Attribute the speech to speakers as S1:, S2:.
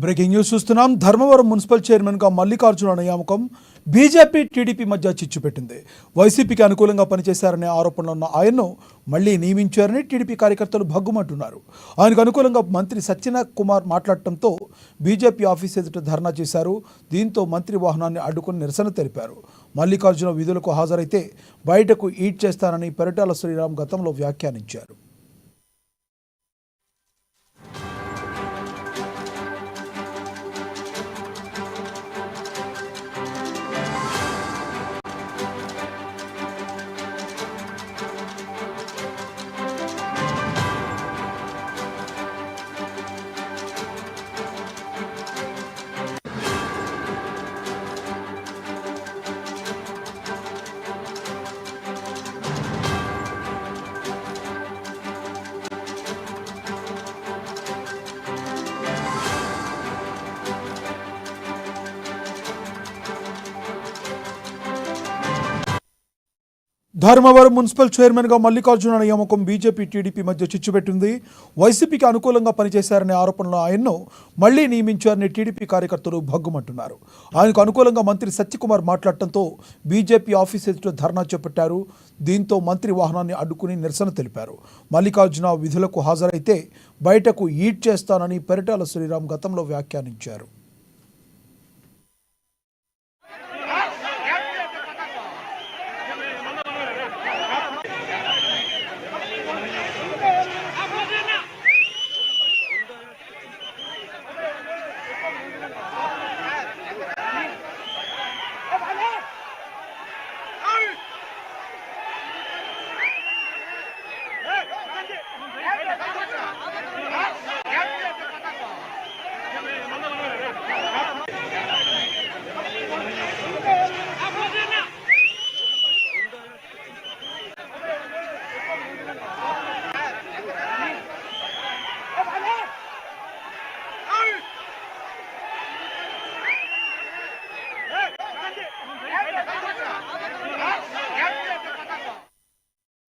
S1: Breaking news చూస్తున్నాం. Dharmavaram municipal చైర్మన్గా మల్లికార్జున నియామకం బీజేపీ టీడీపీ మధ్య చిచ్చు పెట్టింది. వైసీపీకి అనుకూలంగా పనిచేశారనే ఆరోపణలు ఉన్న ఆయన్ను మళ్లీ నియమించారని టీడీపీ కార్యకర్తలు భగ్గుమంటున్నారు. ఆయనకు అనుకూలంగా మంత్రి సత్యన కుమార్ మాట్లాడటంతో బీజేపీ ఆఫీస్ ఎదుట ధర్నా చేశారు. దీంతో మంత్రి వాహనాన్ని అడ్డుకుని నిరసన తెలిపారు. మల్లికార్జున విధులకు హాజరైతే బయటకు ఈడ్ చేస్తానని పరిటాల శ్రీరామ్ గతంలో వ్యాఖ్యానించారు. ధర్మవరం మున్సిపల్ చైర్మన్గా మల్లికార్జున నియామకం బీజేపీ టీడీపీ మధ్య చిచ్చుపెట్టింది. వైసీపీకి అనుకూలంగా పనిచేశారనే ఆరోపణలు ఆయన్ను మళ్లీ నియమించారని టీడీపీ కార్యకర్తలు భగ్గుమంటున్నారు. ఆయనకు అనుకూలంగా మంత్రి సత్యకుమార్ మాట్లాడటంతో బీజేపీ ఆఫీస్ ఎదుట ధర్నా చేపట్టారు. దీంతో మంత్రి వాహనాన్ని అడ్డుకుని నిరసన తెలిపారు. మల్లికార్జున విధులకు హాజరైతే బయటకు ఈడ్ చేస్తానని పరిటాల శ్రీరామ్ గతంలో వ్యాఖ్యానించారు.